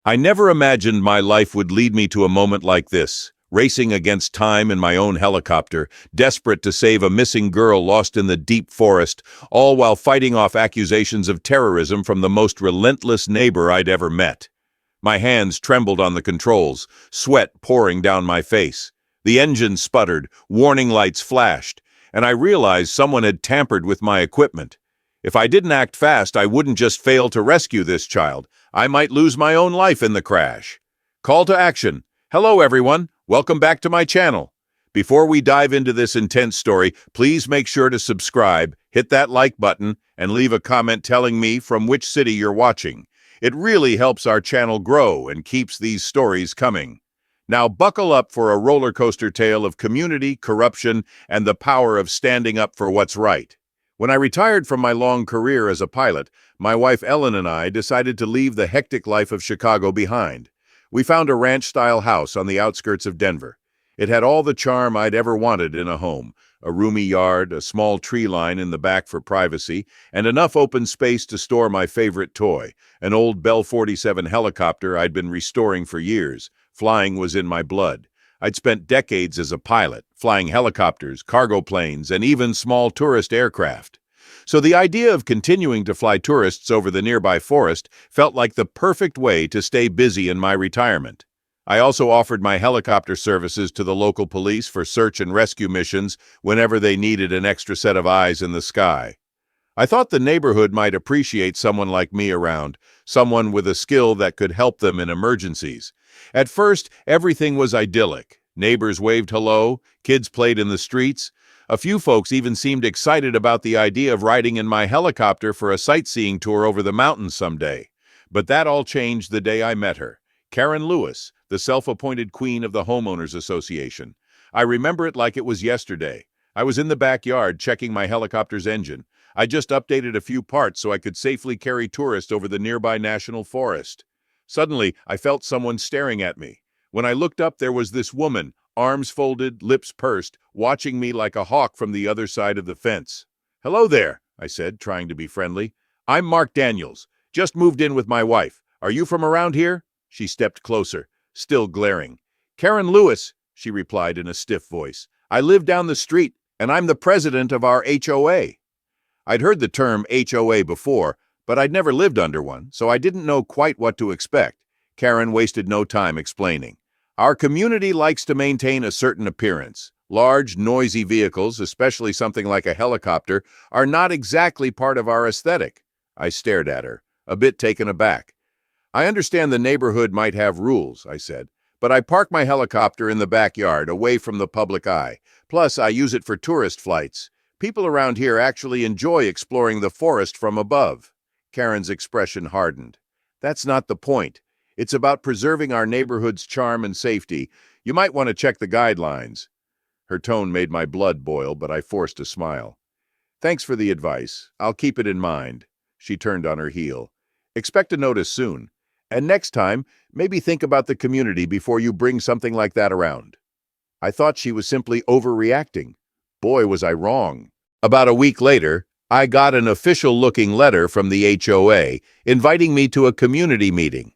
I never imagined my life would lead me to a moment like this, racing against time in my own helicopter, desperate to save a missing girl lost in the deep forest, all while fighting off accusations of terrorism from the most relentless neighbor I'd ever met. My hands trembled on the controls, sweat pouring down my face. The engine sputtered, warning lights flashed, and I realized someone had tampered with my equipment. If I didn't act fast, I wouldn't just fail to rescue this child. I might lose my own life in the crash. Call to action. Hello, everyone. Welcome back to my channel. Before we dive into this intense story, please make sure to subscribe, hit that like button, and leave a comment telling me from which city you're watching. It really helps our channel grow and keeps these stories coming. Now buckle up for a roller coaster tale of community, corruption, and the power of standing up for what's right. When I retired from my long career as a pilot, my wife Ellen and I decided to leave the hectic life of Chicago behind. We found a ranch-style house on the outskirts of Denver. It had all the charm I'd ever wanted in a home: a roomy yard, a small tree line in the back for privacy, and enough open space to store my favorite toy, an old Bell 47 helicopter I'd been restoring for years. Flying was in my blood. I'd spent decades as a pilot, flying helicopters, cargo planes, and even small tourist aircraft. So the idea of continuing to fly tourists over the nearby forest felt like the perfect way to stay busy in my retirement. I also offered my helicopter services to the local police for search and rescue missions whenever they needed an extra set of eyes in the sky. I thought the neighborhood might appreciate someone like me around, someone with a skill that could help them in emergencies. At first, everything was idyllic. Neighbors waved hello, kids played in the streets. A few folks even seemed excited about the idea of riding in my helicopter for a sightseeing tour over the mountains someday. But that all changed the day I met her, Karen Lewis, the self-appointed queen of the Homeowners Association. I remember it like it was yesterday. I was in the backyard checking my helicopter's engine. I just updated a few parts so I could safely carry tourists over the nearby national forest. Suddenly, I felt someone staring at me. When I looked up, there was this woman, arms folded, lips pursed, watching me like a hawk from the other side of the fence. "Hello there," I said, trying to be friendly. "I'm Mark Daniels. Just moved in with my wife. Are you from around here?" She stepped closer, still glaring. "Karen Lewis," she replied in a stiff voice. "I live down the street, and I'm the president of our HOA. I'd heard the term HOA before, but I'd never lived under one, so I didn't know quite what to expect. Karen wasted no time explaining. "Our community likes to maintain a certain appearance. Large, noisy vehicles, especially something like a helicopter, are not exactly part of our aesthetic." I stared at her, a bit taken aback. "I understand the neighborhood might have rules," I said, "but I park my helicopter in the backyard, away from the public eye. Plus, I use it for tourist flights. People around here actually enjoy exploring the forest from above." Karen's expression hardened. "That's not the point. It's about preserving our neighborhood's charm and safety. You might want to check the guidelines." Her tone made my blood boil, but I forced a smile. "Thanks for the advice. I'll keep it in mind." She turned on her heel. "Expect a notice soon. And next time, maybe think about the community before you bring something like that around." I thought she was simply overreacting. Boy, was I wrong. About a week later, I got an official-looking letter from the HOA inviting me to a community meeting.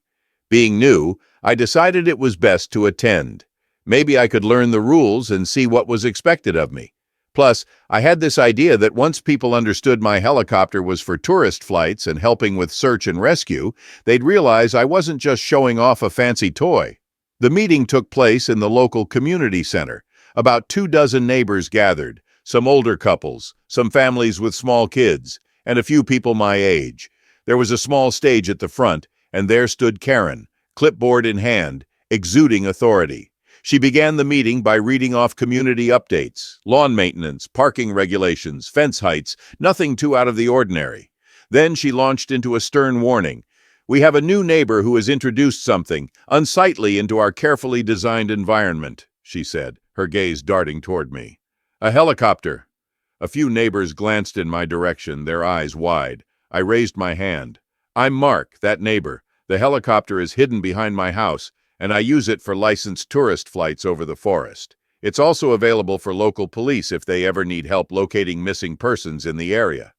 Being new, I decided it was best to attend. Maybe I could learn the rules and see what was expected of me. Plus, I had this idea that once people understood my helicopter was for tourist flights and helping with search and rescue, they'd realize I wasn't just showing off a fancy toy. The meeting took place in the local community center. About 24 neighbors gathered, some older couples, some families with small kids, and a few people my age. There was a small stage at the front, and there stood Karen, clipboard in hand, exuding authority. She began the meeting by reading off community updates, lawn maintenance, parking regulations, fence heights, nothing too out of the ordinary. Then she launched into a stern warning. "We have a new neighbor who has introduced something unsightly into our carefully designed environment," she said, her gaze darting toward me. "A helicopter." A few neighbors glanced in my direction, their eyes wide. I raised my hand. "I'm Mark, that neighbor. The helicopter is hidden behind my house, and I use it for licensed tourist flights over the forest. It's also available for local police if they ever need help locating missing persons in the area."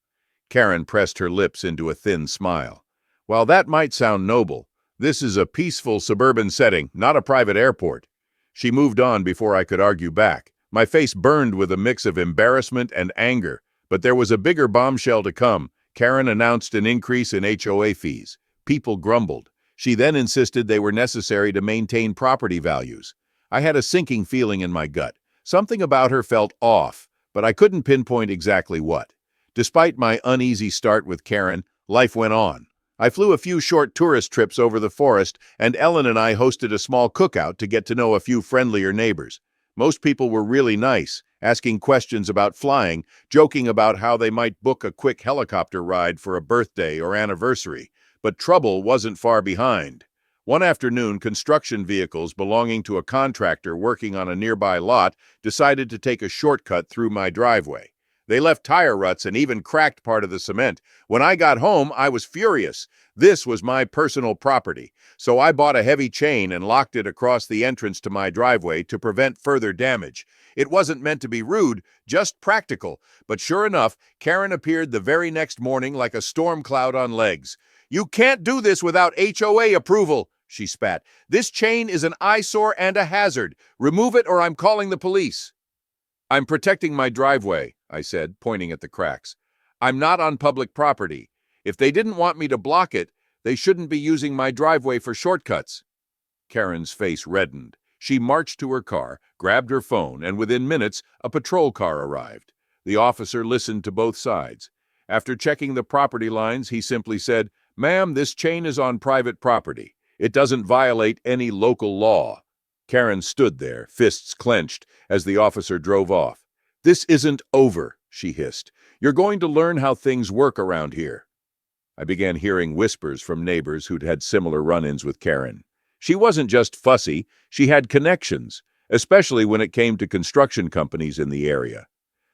Karen pressed her lips into a thin smile. "While that might sound noble, This is a peaceful suburban setting, not a private airport." She moved on before I could argue back. My face burned with a mix of embarrassment and anger, but there was a bigger bombshell to come. Karen announced an increase in HOA fees. People grumbled. She then insisted they were necessary to maintain property values. I had a sinking feeling in my gut. Something about her felt off, but I couldn't pinpoint exactly what. Despite my uneasy start with Karen, life went on. I flew a few short tourist trips over the forest, and Ellen and I hosted a small cookout to get to know a few friendlier neighbors. Most people were really nice, asking questions about flying, joking about how they might book a quick helicopter ride for a birthday or anniversary. But trouble wasn't far behind. One afternoon, construction vehicles belonging to a contractor working on a nearby lot decided to take a shortcut through my driveway. They left tire ruts and even cracked part of the cement. When I got home, I was furious. This was my personal property, so I bought a heavy chain and locked it across the entrance to my driveway to prevent further damage. It wasn't meant to be rude, just practical. But sure enough, Karen appeared the very next morning like a storm cloud on legs. "You can't do this without HOA approval," she spat. "This chain is an eyesore and a hazard. Remove it or I'm calling the police." "I'm protecting my driveway," I said, pointing at the cracks. "I'm not on public property. If they didn't want me to block it, they shouldn't be using my driveway for shortcuts." Karen's face reddened. She marched to her car, grabbed her phone, and within minutes, a patrol car arrived. The officer listened to both sides. After checking the property lines, he simply said, "Ma'am, this chain is on private property. It doesn't violate any local law." Karen stood there, fists clenched, as the officer drove off. "This isn't over," she hissed. "You're going to learn how things work around here." I began hearing whispers from neighbors who'd had similar run-ins with Karen. She wasn't just fussy, she had connections, especially when it came to construction companies in the area.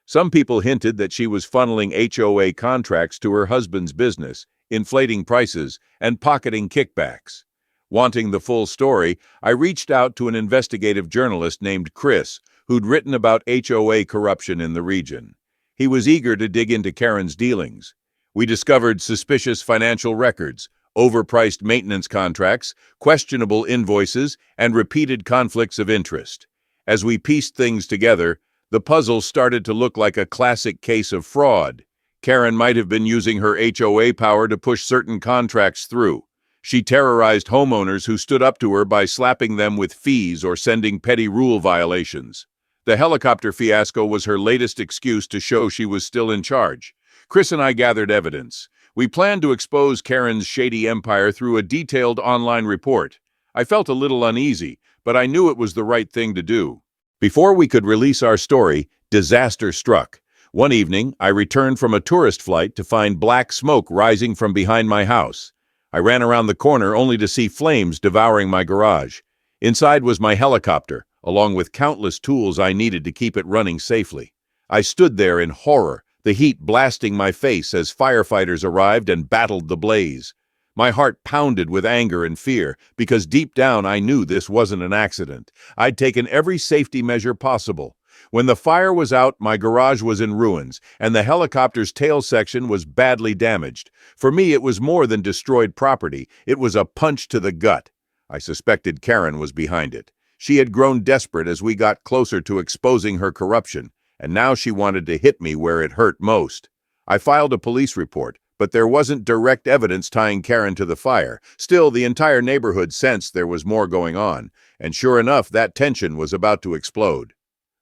Some people hinted that she was funneling HOA contracts to her husband's business, inflating prices, and pocketing kickbacks. Wanting the full story, I reached out to an investigative journalist named Chris, who'd written about HOA corruption in the region. He was eager to dig into Karen's dealings. We discovered suspicious financial records, overpriced maintenance contracts, questionable invoices, and repeated conflicts of interest. As we pieced things together, the puzzle started to look like a classic case of fraud. Karen might have been using her HOA power to push certain contracts through. She terrorized homeowners who stood up to her by slapping them with fees or sending petty rule violations. The helicopter fiasco was her latest excuse to show she was still in charge. Chris and I gathered evidence. We planned to expose Karen's shady empire through a detailed online report. I felt a little uneasy, but I knew it was the right thing to do. Before we could release our story, disaster struck. One evening, I returned from a tourist flight to find black smoke rising from behind my house. I ran around the corner only to see flames devouring my garage. Inside was my helicopter, along with countless tools I needed to keep it running safely. I stood there in horror, the heat blasting my face as firefighters arrived and battled the blaze. My heart pounded with anger and fear, because deep down I knew this wasn't an accident. I'd taken every safety measure possible. When the fire was out, my garage was in ruins, and the helicopter's tail section was badly damaged. For me, it was more than destroyed property. It was a punch to the gut. I suspected Karen was behind it. She had grown desperate as we got closer to exposing her corruption, and now she wanted to hit me where it hurt most. I filed a police report, but there wasn't direct evidence tying Karen to the fire. Still, the entire neighborhood sensed there was more going on, and sure enough, that tension was about to explode.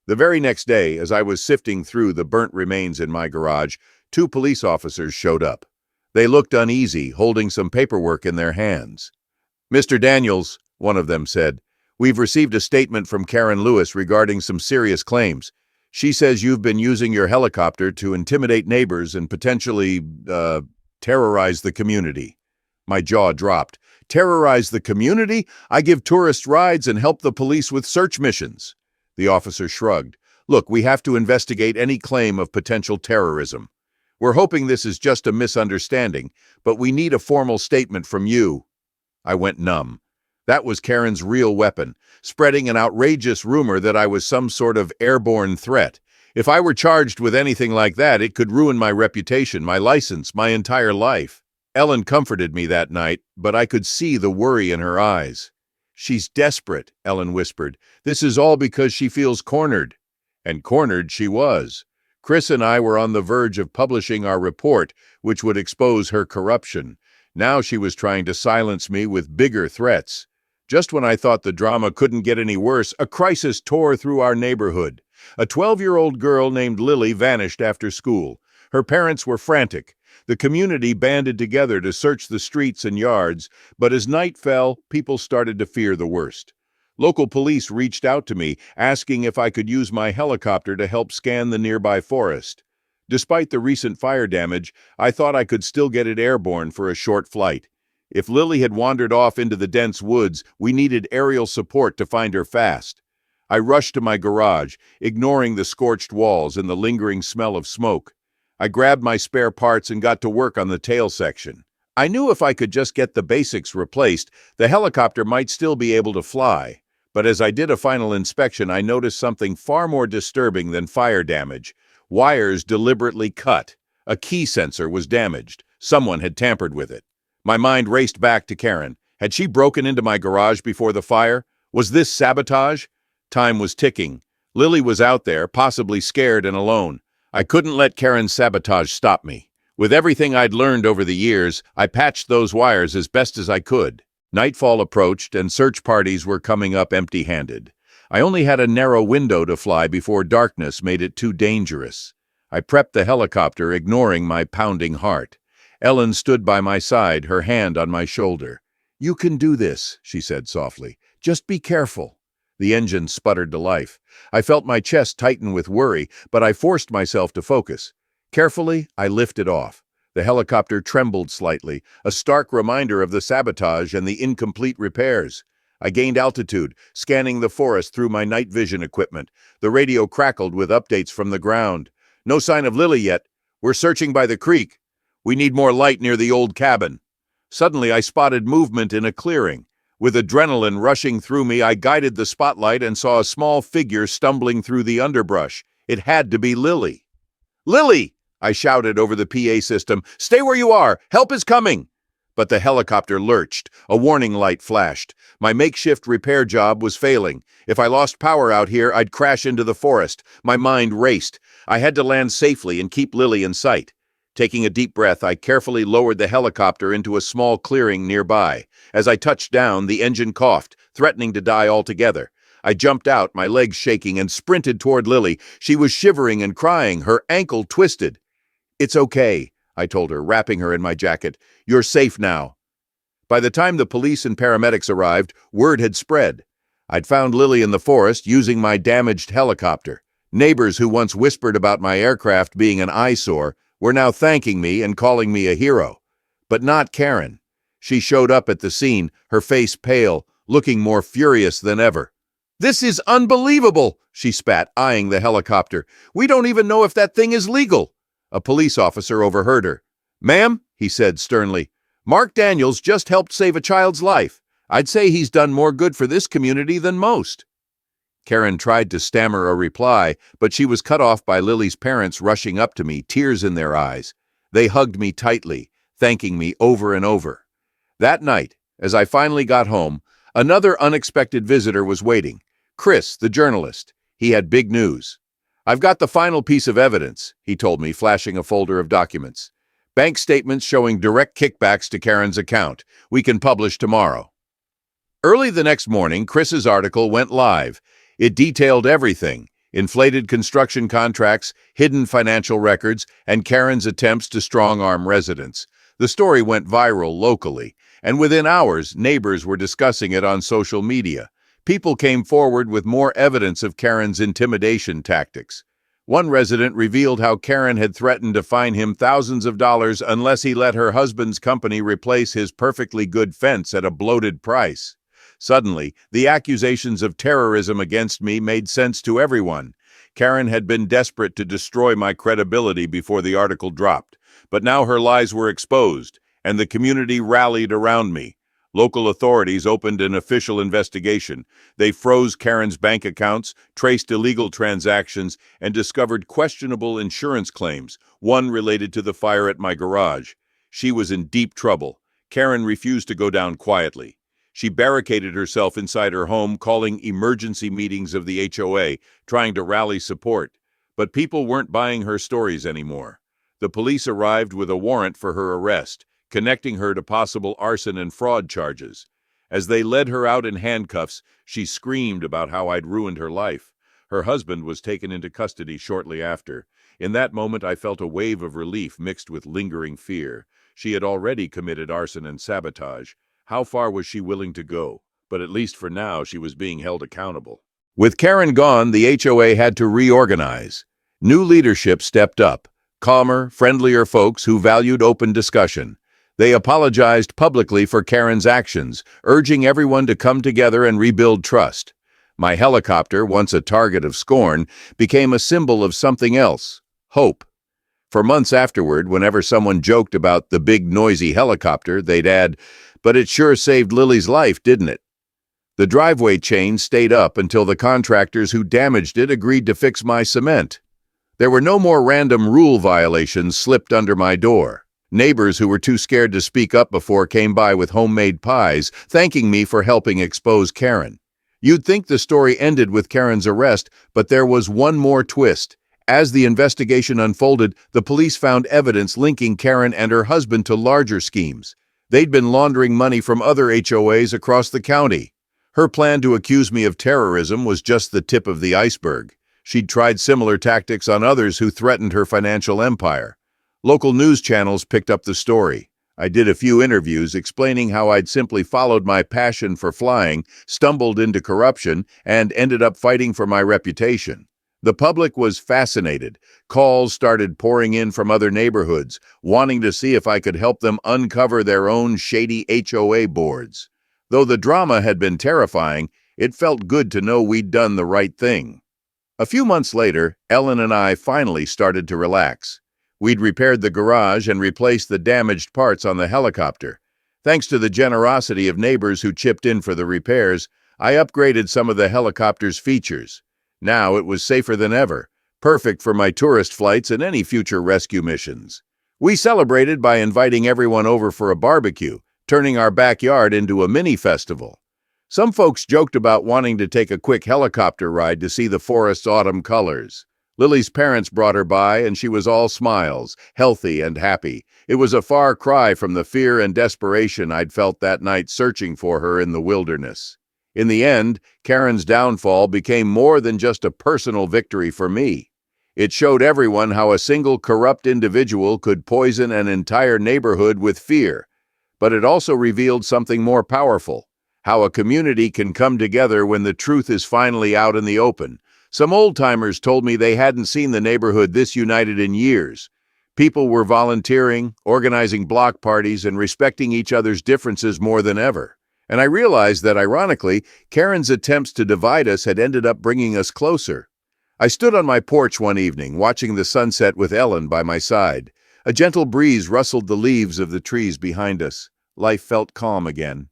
The very next day, as I was sifting through the burnt remains in my garage, 2 police officers showed up. They looked uneasy, holding some paperwork in their hands. "Mr. Daniels," one of them said, "we've received a statement from Karen Lewis regarding some serious claims. She says you've been using your helicopter to intimidate neighbors and potentially, terrorize the community." My jaw dropped. "Terrorize the community? I give tourists rides and help the police with search missions." The officer shrugged. "Look, we have to investigate any claim of potential terrorism. We're hoping this is just a misunderstanding, but we need a formal statement from you." I went numb. That was Karen's real weapon, spreading an outrageous rumor that I was some sort of airborne threat. If I were charged with anything like that, it could ruin my reputation, my license, my entire life. Ellen comforted me that night, but I could see the worry in her eyes. "She's desperate," Ellen whispered. "This is all because she feels cornered." And cornered she was. Chris and I were on the verge of publishing our report, which would expose her corruption. Now she was trying to silence me with bigger threats. Just when I thought the drama couldn't get any worse, a crisis tore through our neighborhood. A 12-year-old girl named Lily vanished after school. Her parents were frantic. The community banded together to search the streets and yards, but as night fell, people started to fear the worst. Local police reached out to me, asking if I could use my helicopter to help scan the nearby forest. Despite the recent fire damage, I thought I could still get it airborne for a short flight. If Lily had wandered off into the dense woods, we needed aerial support to find her fast. I rushed to my garage, ignoring the scorched walls and the lingering smell of smoke. I grabbed my spare parts and got to work on the tail section. I knew if I could just get the basics replaced, the helicopter might still be able to fly. But as I did a final inspection, I noticed something far more disturbing than fire damage. Wires deliberately cut. A key sensor was damaged. Someone had tampered with it. My mind raced back to Karen. Had she broken into my garage before the fire? Was this sabotage? Time was ticking. Lily was out there, possibly scared and alone. I couldn't let Karen's sabotage stop me. With everything I'd learned over the years, I patched those wires as best as I could. Nightfall approached, and search parties were coming up empty-handed. I only had a narrow window to fly before darkness made it too dangerous. I prepped the helicopter, ignoring my pounding heart. Ellen stood by my side, her hand on my shoulder. "You can do this," she said softly. "Just be careful." The engine sputtered to life. I felt my chest tighten with worry, but I forced myself to focus. Carefully, I lifted off. The helicopter trembled slightly, a stark reminder of the sabotage and the incomplete repairs. I gained altitude, scanning the forest through my night vision equipment. The radio crackled with updates from the ground. "No sign of Lily yet. We're searching by the creek. We need more light near the old cabin." Suddenly, I spotted movement in a clearing. With adrenaline rushing through me, I guided the spotlight and saw a small figure stumbling through the underbrush. It had to be Lily. "Lily!" I shouted over the PA system. "Stay where you are! Help is coming!" But the helicopter lurched. A warning light flashed. My makeshift repair job was failing. If I lost power out here, I'd crash into the forest. My mind raced. I had to land safely and keep Lily in sight. Taking a deep breath, I carefully lowered the helicopter into a small clearing nearby. As I touched down, the engine coughed, threatening to die altogether. I jumped out, my legs shaking, and sprinted toward Lily. She was shivering and crying, her ankle twisted. "It's okay," I told her, wrapping her in my jacket. "You're safe now." By the time the police and paramedics arrived, word had spread. I'd found Lily in the forest using my damaged helicopter. Neighbors who once whispered about my aircraft being an eyesore were now thanking me and calling me a hero. But not Karen. She showed up at the scene, her face pale, looking more furious than ever. "This is unbelievable," she spat, eyeing the helicopter. "We don't even know if that thing is legal." A police officer overheard her. "Ma'am," he said sternly, "Mark Daniels just helped save a child's life. I'd say he's done more good for this community than most." Karen tried to stammer a reply, but she was cut off by Lily's parents rushing up to me, tears in their eyes. They hugged me tightly, thanking me over and over. That night, as I finally got home, another unexpected visitor was waiting. Chris, the journalist. He had big news. "I've got the final piece of evidence," he told me, flashing a folder of documents. "Bank statements showing direct kickbacks to Karen's account. We can publish tomorrow." Early the next morning, Chris's article went live. It detailed everything: inflated construction contracts, hidden financial records, and Karen's attempts to strong-arm residents. The story went viral locally, and within hours, neighbors were discussing it on social media. People came forward with more evidence of Karen's intimidation tactics. One resident revealed how Karen had threatened to fine him thousands of dollars unless he let her husband's company replace his perfectly good fence at a bloated price. Suddenly, the accusations of terrorism against me made sense to everyone. Karen had been desperate to destroy my credibility before the article dropped, but now her lies were exposed, and the community rallied around me. Local authorities opened an official investigation. They froze Karen's bank accounts, traced illegal transactions, and discovered questionable insurance claims, one related to the fire at my garage. She was in deep trouble. Karen refused to go down quietly. She barricaded herself inside her home, calling emergency meetings of the HOA, trying to rally support. But people weren't buying her stories anymore. The police arrived with a warrant for her arrest, connecting her to possible arson and fraud charges. As they led her out in handcuffs, she screamed about how I'd ruined her life. Her husband was taken into custody shortly after. In that moment, I felt a wave of relief mixed with lingering fear. She had already committed arson and sabotage. How far was she willing to go? But at least for now, she was being held accountable. With Karen gone, the HOA had to reorganize. New leadership stepped up, calmer, friendlier folks who valued open discussion. They apologized publicly for Karen's actions, urging everyone to come together and rebuild trust. My helicopter, once a target of scorn, became a symbol of something else: hope. For months afterward, whenever someone joked about the big noisy helicopter, they'd add, "But it sure saved Lily's life, didn't it?" The driveway chain stayed up until the contractors who damaged it agreed to fix my cement. There were no more random rule violations slipped under my door. Neighbors who were too scared to speak up before came by with homemade pies, thanking me for helping expose Karen. You'd think the story ended with Karen's arrest, but there was one more twist. As the investigation unfolded, the police found evidence linking Karen and her husband to larger schemes. They'd been laundering money from other HOAs across the county. Her plan to accuse me of terrorism was just the tip of the iceberg. She'd tried similar tactics on others who threatened her financial empire. Local news channels picked up the story. I did a few interviews explaining how I'd simply followed my passion for flying, stumbled into corruption, and ended up fighting for my reputation. The public was fascinated. Calls started pouring in from other neighborhoods, wanting to see if I could help them uncover their own shady HOA boards. Though the drama had been terrifying, it felt good to know we'd done the right thing. A few months later, Ellen and I finally started to relax. We'd repaired the garage and replaced the damaged parts on the helicopter. Thanks to the generosity of neighbors who chipped in for the repairs, I upgraded some of the helicopter's features. Now it was safer than ever, perfect for my tourist flights and any future rescue missions. We celebrated by inviting everyone over for a barbecue, turning our backyard into a mini festival. Some folks joked about wanting to take a quick helicopter ride to see the forest's autumn colors. Lily's parents brought her by, and she was all smiles, healthy and happy. It was a far cry from the fear and desperation I'd felt that night searching for her in the wilderness. In the end, Karen's downfall became more than just a personal victory for me. It showed everyone how a single corrupt individual could poison an entire neighborhood with fear. But it also revealed something more powerful: how a community can come together when the truth is finally out in the open. Some old-timers told me they hadn't seen the neighborhood this united in years. People were volunteering, organizing block parties, and respecting each other's differences more than ever. And I realized that, ironically, Karen's attempts to divide us had ended up bringing us closer. I stood on my porch one evening, watching the sunset with Ellen by my side. A gentle breeze rustled the leaves of the trees behind us. Life felt calm again.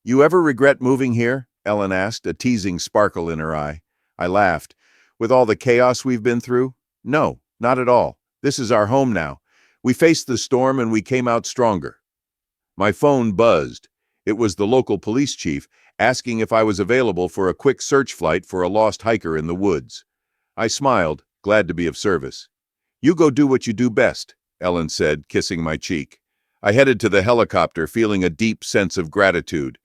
"You ever regret moving here?" Ellen asked, a teasing sparkle in her eye. I laughed. "With all the chaos we've been through? No, not at all. This is our home now. We faced the storm and we came out stronger." My phone buzzed. It was the local police chief asking if I was available for a quick search flight for a lost hiker in the woods. I smiled, glad to be of service. "You go do what you do best," Ellen said, kissing my cheek. I headed to the helicopter, feeling a deep sense of gratitude.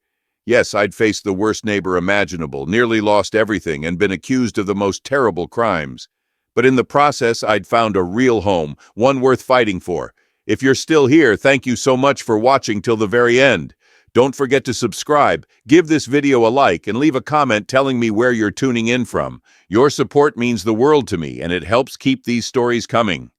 Yes, I'd faced the worst neighbor imaginable, nearly lost everything, and been accused of the most terrible crimes. But in the process, I'd found a real home, one worth fighting for. If you're still here, thank you so much for watching till the very end. Don't forget to subscribe, give this video a like, and leave a comment telling me where you're tuning in from. Your support means the world to me, and it helps keep these stories coming.